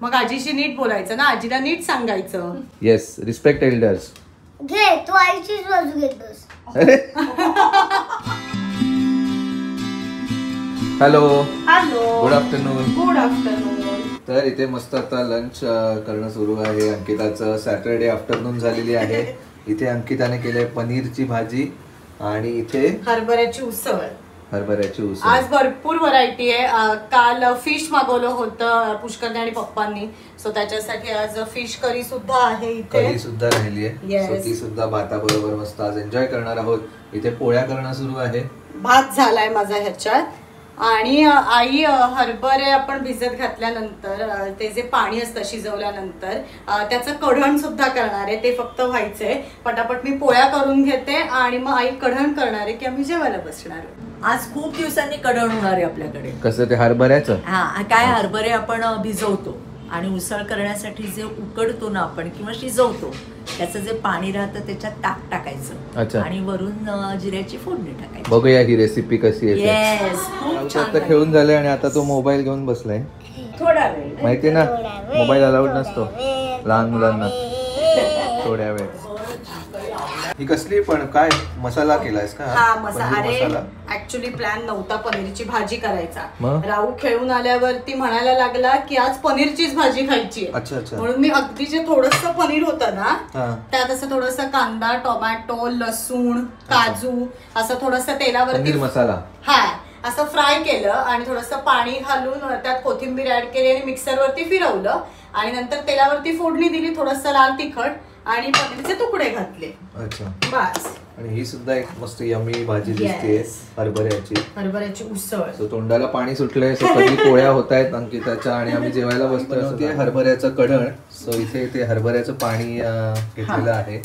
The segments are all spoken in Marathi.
मग आजीशी नीट बोलायचं ना, आजीला नीट सांगायचं. Yes, respect elders. घे तू आईचीच बाजू घेतोस. Hello hello, good afternoon. Good afternoon. तर इथे मस्त आता लंच करणं सुरू आहे. अंकिताचं सॅटरडे आफ्टरनून झालेली आहे. इथे अंकिताने केले पनीरची भाजी आणि इथे हरभऱ्याची उसळ. हरभऱ्याची उसळ. आज भरपूर व्हरायटी आहे. काल फिश मागवलं होतं पुष्करने आणि पप्पांनी, सो त्याच्यासाठी आज फिश करी सुद्धा आहे इथे. कढी सुद्धा राहिली आहे. Yes. सो ती सुद्धा भाताबरोबर मस्त आज एन्जॉय करणार आहोत. इथे पोळ्या करणं सुरू आहे. भात झालाय माझा ह्याच्यात. आणि आई हरभरे आपण भिजत घातल्यानंतर ते जे पाणी असतं शिजवल्यानंतर त्याचं कढण सुद्धा करणार आहे. ते फक्त व्हायचंय. पटापट मी पोळ्या करून घेते आणि मग आई कढण करणार आहे की आम्ही जेवायला बसणार. आज खूप दिवसांनी कढण होणार आहे आपल्याकडे. कसं ते हरभऱ्याचं? हा, काय हरभरे आपण भिजवतो आणि उसळ करण्यासाठी जे उकडतो ना आपण किंवा शिजवतो त्याचं जे पाणी राहतं त्याच्यात ताक टाकायचं आणि वरून जिऱ्याची फोडणी टाकायची. बघूया ही रेसिपी कशी येते. येस, खूप छान. खेळून झाले आणि आता तो मोबाईल घेऊन बसलाय. थोडा वेळ माहिती ना, मोबाईल अलाउड नसतो लहान मुलांना. थोड्या वेळ. ही कसली पण काय मसाला केलायस का? हा मसाला. अरे ऍक्च्युली प्लॅन नव्हता पनीरची भाजी करायचा. राहू खेळून आल्यावरती म्हणायला लागला की आज पनीरचीच भाजी खायची. म्हणून मी अगदी जे थोडस पनीर होतं ना त्यात असं थोडस कांदा, टोमॅटो, लसूण, काजू असं थोडस तेलावरती मसाला असं फ्राय केलं आणि थोडस पाणी घालून त्यात कोथिंबीर ऍड केली आणि मिक्सरवरती फिरवलं आणि नंतर तेलावरती फोडणी दिली. थोडस लाल तिखट आणि पनीरचे तुकडे घातले. अच्छा, बस. आणि ही सुद्धा एक मस्त यमी भाजी दिसते हरभऱ्याची उसळ. सो तोंडाला पाणी सुटलंय. सो कधी पोळ्या होत आहेत अंकिताच्या आणि आम्ही जेवायला बसतोय. हरभऱ्याचं कढण. सो इथे ते हरभऱ्याचं पाणी घेतलेलं आहे.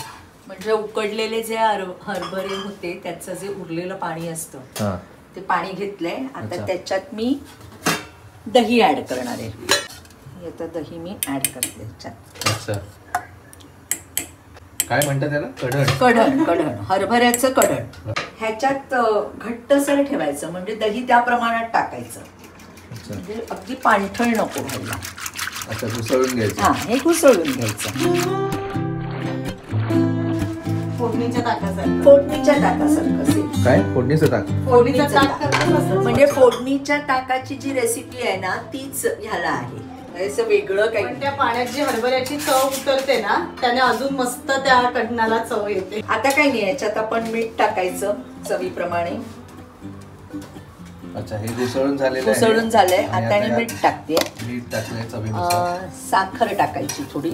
म्हणजे उकडलेले जे हरभरे होते त्याचं जे उरलेलं पाणी असतं ते पाणी घेतलंय. आता त्याच्यात मी दही ऍड करणार आहे. आता दही मी ऍड करते त्याच्यात. अच्छा, काय म्हणतात त्याला? कढण हरभऱ्याचं कढण. ह्याच्यात घट्टसर ठेवायचं म्हणजे दही त्या प्रमाणात टाकायचं. म्हणजे अगदी पाणथळ नको व्हायला. अच्छा, घुसळून घ्यायचं. हा, हे घुसळून घ्यायचं. फोडणीच्या ताकासारखं काय? फोडणीचं ताक. फोडणीचं ताक म्हणजे फोडणीच्या ताकाची जी रेसिपी आहे ना तीच ह्याला आहे. असं वेगळं काही. त्या पाण्यात जी हरभऱ्याची चव उतरते ना त्याने अजून मस्त त्या कढणाला चव येते. आता काही नाही, याच्यात आपण मीठ टाकायचं चवीप्रमाणे. अच्छा, हे घुसळून झालेलं आहे. घुसळून झालंय. आता मी मीठ टाकते. मीठ टाकलंय चवीनुसार. साखर टाकायची थोडी.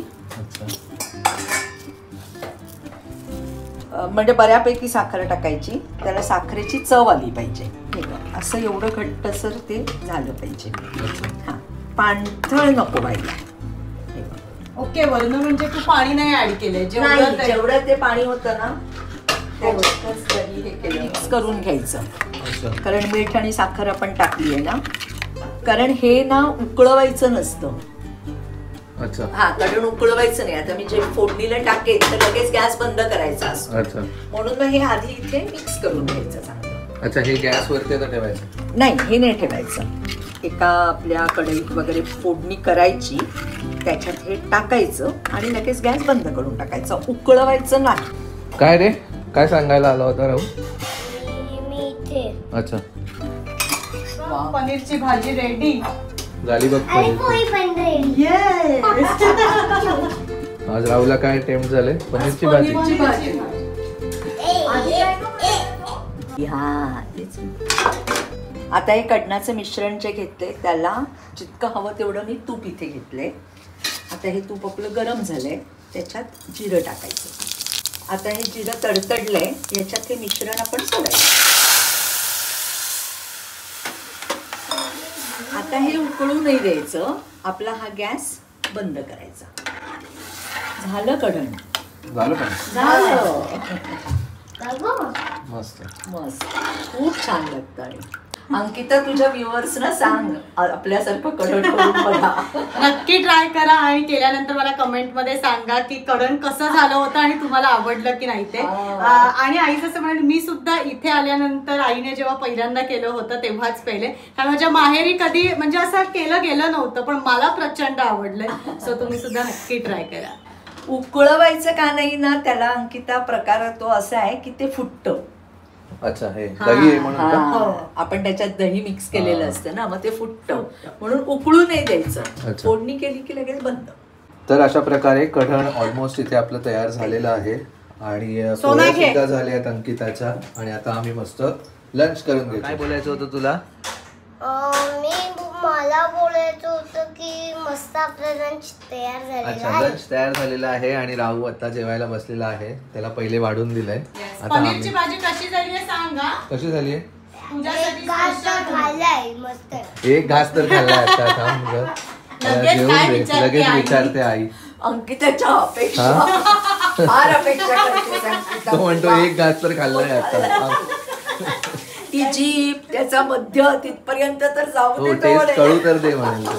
म्हणजे बऱ्यापैकी साखर टाकायची. त्याला साखरेची चव आली पाहिजे. असं एवढं घट्टसर ते झालं पाहिजे. हा, पाणथळ नको व्हायला. ओके, वर्ण म्हणजे तू पाणी नाही ऍड केलंय. जेवढं ते पाणी होतं ना मिक्स करून घ्यायचं. कारण मीठ आणि साखर आपण टाकली आहे ना. कारण हे ना उकळवायचं नसतं. अच्छा, हा, कढण उकळवायचं नाही. आता मी जे फोडणीला टाकेन तर लगेच गॅस बंद करायचा असतो. म्हणून मग हे आधी इथे मिक्स करून घ्यायचं चांगलं. अच्छा, हे गॅसवरती आता ठेवायचं? नाही, हे नाही ठेवायचं. एका आपल्या कढईत वगैरे फोडणी करायची, त्याच्यात हे टाकायचं आणि लगेच गॅस बंद करून टाकायचं. उकळवायचं नाही. काय रे, काय सांगायला आला होता राहू? अच्छा, पनीरची भाजी रेडी झाली बघ. आज राहुला काय टेम्प्ट झाले? पनीरची भाजी. हा, तेच. आता हे कढणाचं मिश्रण जे घेतलंय त्याला जितकं हवं तेवढं मी तूप इथे घेतलंय. आता हे तूप आपलं गरम झालंय. त्याच्यात जिरं टाकायचं. आता हे जिरं तडतडलंय. याच्यात हे मिश्रण आपण सोडायचं. आता हे उकळू नाही द्यायचं. आपला हा गॅस बंद करायचा. झालं कढण. मस्त मस्त, खूप छान लागतं. अंकिता तुझ्या व्ह्युअर्सना सांग आपल्यासारखं कढण करून बघा. नक्की ट्राय करा आणि केल्यानंतर मला कमेंट मध्ये सांगा की कढण कसं झालं होतं आणि तुम्हाला आवडलं की नाही ते. आणि आई जसं म्हणेल, मी सुद्धा इथे आल्यानंतर आईने जेव्हा पहिल्यांदा केलं होतं तेव्हाच पहिले, कारण माझ्या माहेरी कधी म्हणजे असं केलं गेलं नव्हतं, पण मला प्रचंड आवडलंय. सो तुम्ही सुद्धा नक्की ट्राय करा. उकळवायचं का नाही ना त्याला अंकिता प्रकार तो असा आहे की ते फुटतं. अच्छा, हे दही आहे म्हणून का? आपण त्याच्यात दही मिक्स केलेलं असतं ना, मग ते फुटतं म्हणून उकळू नाही द्यायचं. फोडणी केली की लगेच बंद. तर अशा प्रकारे कढण ऑलमोस्ट इथे आपलं तयार झालेलं आहे आणि पोळ्या सुद्धा झाल्या आहेत अंकिताच्या. आणि आता आम्ही मस्त लंच करून घेऊ. काय बोलायचं होतं तुला? मला बोलायचं होतं की मस्त आपलं लंच तयार झालेलं अच्छा, आहे. लंच तयार झालेलं आहे आणि राहू आता जेवायला बसलेला आहे. त्याला पहिले वाढून दिलंय. आता पनीरची भाजी कशी झाली आहे सांगा. कशी झाली आहे? तुझ्यासाठी घास तर खाल्लाय मस्त. एक घास तर खाल्लाय आता. थांब गं. लगेच विचारते आई. अंकिताच्या अपेक्षा फार अपेक्षा करते. तो म्हणतो एक घास तर खाल्लाय आता. ती जीभ त्याचा मध्य तिथपर्यंत तर जाऊ हो, दे. टेस्ट कळू तर दे म्हणेल तो.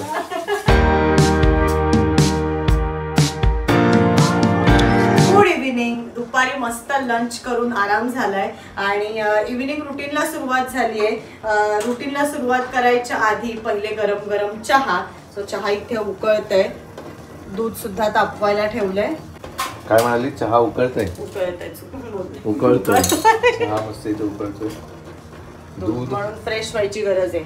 Good evening. दुपारी मस्त लंच करून आराम झालाय आणि इव्हिनिंग रुटीनला सुरुवात झाली आहे. रुटीनला सुरुवात करायच्या आधी पहिले गरम गरम चहा. सो चहा इथे उकळतंय. दूध सुद्धा तापवायला ठेवलंय. काय म्हणाली? चहा उकळतंय? उकळतोय चहा मस्त इथे उकळतोय. दूध म्हणून फ्रेश व्हायची गरज आहे.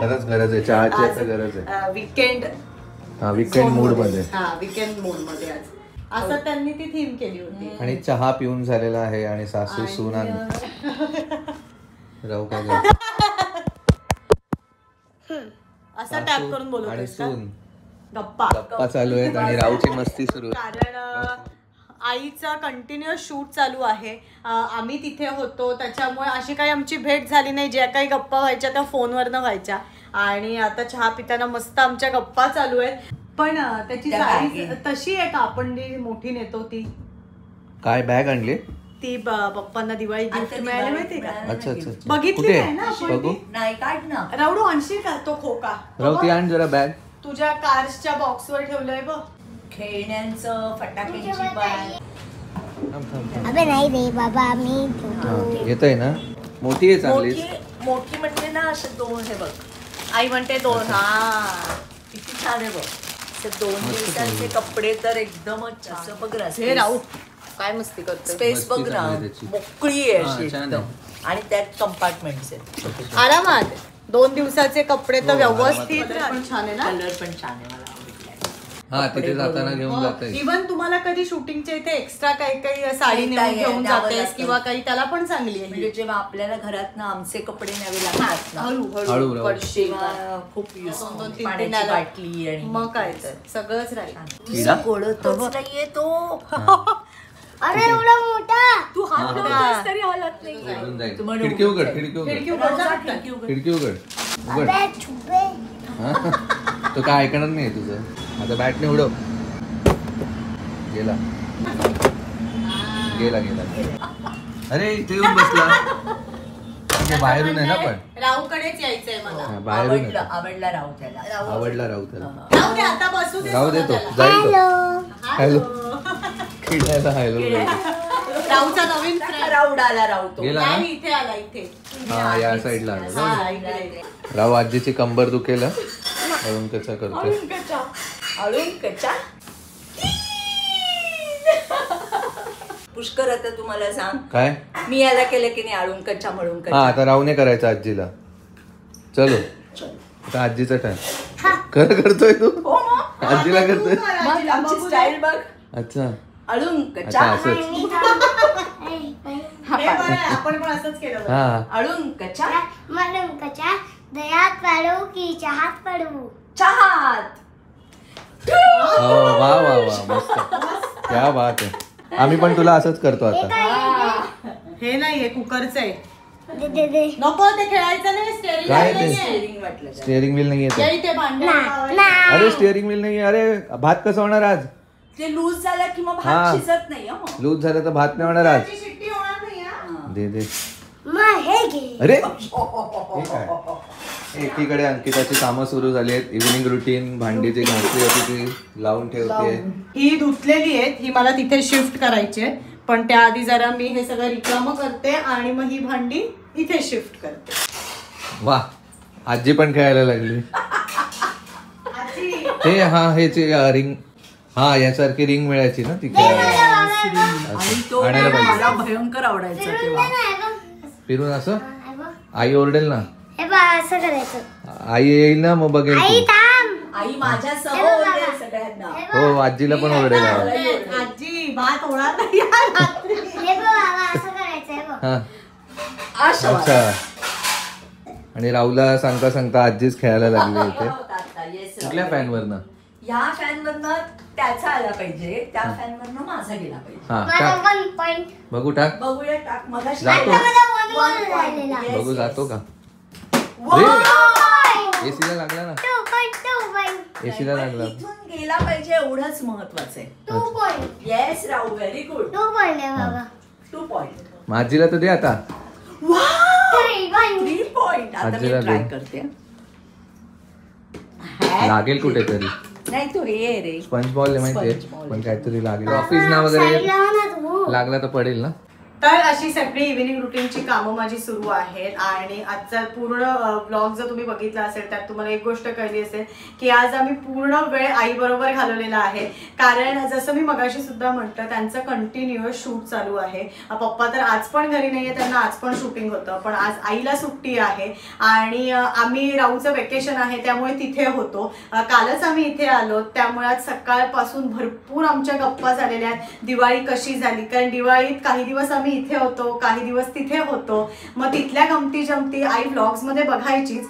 खरंच गरज आहे चहाची. आता गरज आहे वीकेंड मूड मध्ये. वीकेंड मूड मध्ये आज असं त्यांनी ती थीम केली होती. आणि चहा पिऊन झालेला आहे आणि सासू सुना राहू काय असं टॅप करून बोलत आणि सून गप्पा चालू आहेत आणि राहूची मस्ती सुरू आहे. कारण आईचा कंटिन्युअस शूट चालू आहे. आम्ही तिथे होतो त्याच्यामुळे अशी काही आमची भेट झाली नाही. ज्या काही गप्पा व्हायच्या त्या फोनवरनं व्हायच्या. आणि आता चहा पिताना मस्त आमच्या गप्पा चालू आहेत. पण त्याची साईज तशी आहे का आपण जी मोठी नेतो ती? काय बॅग आणली? ती पप्पांना दिवाळी गिफ्ट मिळाली माहिती का? अच्छा अच्छा. बघितली नाही ना बघू. नाही काढ ना. रावडू आणशील का तो खोका? रावती आण जरा बॅग. तुझ्या कार्सच्या बॉक्सवर ठेवलंय बघ. खेळण्यांचं फटाक्यांची बॅग. अबे नाही रे बाबा मी येतय ना? मोठी आहे चांगली. मोठी म्हणजे ना असे दोन. हे बघ आई म्हणते दोन. किती छान आहे बघ. असे 2 दिवसांचे कपडे तर एकदमच असं बघ. हे राहू काय मस्ती करतो. स्पेस बघ ना, मोकळी आहे अशी एकदम. आणि त्यात कंपार्टमेंट्स आहेत आरामात. 2 दिवसाचे कपडे तर व्यवस्थित. पण छान आहे ना. कलर पण छान आहे. मला तिथे जाताना घेऊन जाते. इव्हन तुम्हाला कधी शूटिंगच्या इथे एक्स्ट्रा काही साडी घेऊन जातेस किंवा काही, त्याला पण चांगली आहे. म्हणजे जेव्हा आपल्याला घरात ना आमचे कपडे न्यावे लागतात ना, हळूहळू पडशील. खूप युजफुल. पाण्याची बाटली आणि मग काय तर सगळंच राहील. नाहीये तो. अरे एवढा मोठा. तू हात तरी हालत नाही. खिडकी उघड. खिडकी उघड. अबे छुपे. तो काय ऐकणार नाही तुझं. आता बॅटने उडव. गेला. अरे इथे येऊन बसला. बाहेरून आहे ना. पण राहूकडेच यायचंय मला. बाहेरून आवडला राहू त्याला. आता बसू दे. राहू देतो. हॅलो. खेळायला हॅलो. राहूचा नवीन राऊड आला. राहू तो गेला ना. इथे आला. इथे या साईडला आला. राहू आजीची कंबर दुखेल. अळून कचा करतोय. पुष्कर आता तुम्हाला सांग काय मी याला केलं की नाही आळून कच्चा मळून कच्चा. आता राहूने करायचं आजीला. चलो आता आजीचा टाइम. करतोय तू. आजीला करतोय. आमची स्टाईल बघ. अच्छा आळून कच्चा. आपण पण असंच केलं. आळून कच्चा. मळून कच्चा. दह्यात पाडू की चहात पाडू? चहात. वा वा वा मस्त. क्या बात आहे. आम्ही पण तुला असंच करतो आता. हे नाहीये कुकरचं आहे. दे. नको ते खेळायचं नाही. काय ते? स्टेअरिंग वाटलं. स्टेअरिंग व्हील नाही येत. इथे भांडण. अरे स्टेअरिंग व्हील नाही. अरे भात कसं होणार आज? ते लूज झालं की मग भात शिजत नाही. लूज झालं तर भात नाही होणार आज. शिट्टी होणार नाही. दे अरे हे काय? एकीकडे अंकिताची कामं सुरू झाली आहेत. इव्हिनिंग रुटीन, भांडी जी घासली होती ती लावून ठेवते. ही धुतलेली आहेत, ही मला तिथे शिफ्ट करायची आहे, पण त्याआधी जरा मी हे सगळं रिकामं करते आणि मग ही भांडी इथे शिफ्ट करते. वा, आजी पण खेळायला लागली. ते हा हे रिंग, हा यासारखी रिंग मिळायची ना ती खेळायला. आणि तो मला भयंकर आवडायचा तेव्हा. फिरून असं आई ओरडेल ना. असं करायचं. आई येईल ना मग बघेल. आई माझ्या सगळ्यांना. हो, आजीला पण ओरडेल. आजी भात होणार नाही. अच्छा. आणि राहुला सांगता सांगता आजीच खेळायला लागली इथे. कुठल्या फॅन वरनं? ह्या फॅन वरनं त्याचा आला पाहिजे, त्या फॅन वरनं माझा गेला पाहिजे. बघू टाक. बघूया टाक. मगाशी जातो. बघू जातो का? एसीला लागला ना. एसीला लागला. इथून गेला पाहिजे एवढंच महत्वाचं आहे. येस राहू, व्हेरी गुड. 2 पॉइंट. माझीला तर दे आता. 3 पॉइंट. आता मी ट्राय करते. लागेल कुठेतरी. नाही तो हे रे स्पंज बॉल माहितीये, पण काहीतरी लागेल. ऑफिस ना वगैरे लागला तर पडेल ना. तर अशी सगळी इव्हिनिंग रुटीनची कामं माझी सुरू आहेत. आणि आजचा पूर्ण ब्लॉग जर तुम्ही बघितला असेल त्यात तुम्हाला एक गोष्ट कळली असेल की आज आम्ही पूर्ण वेळ आई बरोबर घालवलेला आहे. कारण जसं मी मगाशी सुद्धा म्हटलं, त्यांचं कंटिन्युअस शूट चालू आहे. पप्पा तर आज पण घरी नाहीये, त्यांना आज पण शूटिंग होतं, पण आज आईला सुट्टी आहे. आणि आम्ही राहूचं वेकेशन आहे त्यामुळे तिथे होतो. कालच आम्ही इथे आलो, त्यामुळे आज सकाळपासून भरपूर आमच्या गप्पा झालेल्या आहेत. दिवाळी कशी झाली, कारण दिवाळीत काही दिवस आम्ही इथे होतो, काही दिवस तिथे होतो. मग तिथल्या गमती जमती आई व्लॉग्स मध्ये बघायचीच,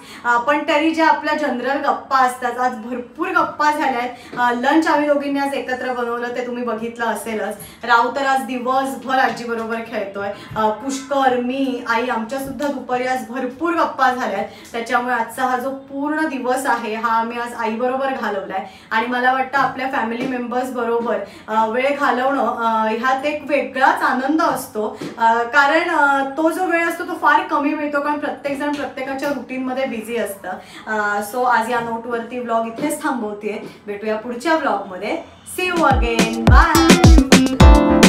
पण तरी ज्या आपल्या जनरल गप्पा असतात आज भरपूर गप्पा झाल्या आहेत. लंच आम्ही दोघींनी आज एकत्र बनवलं, ते तुम्ही बघितलं असेलच. राहू तर आज दिवसभर आजी बरोबर खेळतोय. पुष्कर, मी, आई आमच्या सुद्धा दुपारी आज भरपूर गप्पा झाल्यात. त्याच्यामुळे आजचा हा जो पूर्ण दिवस आहे हा आम्ही आज आई बरोबर घालवलाय. आणि मला वाटतं आपल्या फॅमिली मेंबर्स बरोबर वेळ घालवणं ह्यात एक वेगळाच आनंद असतो. कारण तो जो वेळ असतो तो फार कमी मिळतो, कारण प्रत्येक जण प्रत्येकाच्या रुटीन मध्ये बिझी असतं. सो आज या नोटवरती व्लॉग इथेच थांबवते. भेटूया पुढच्या व्लॉग मध्ये. See you again. बाय.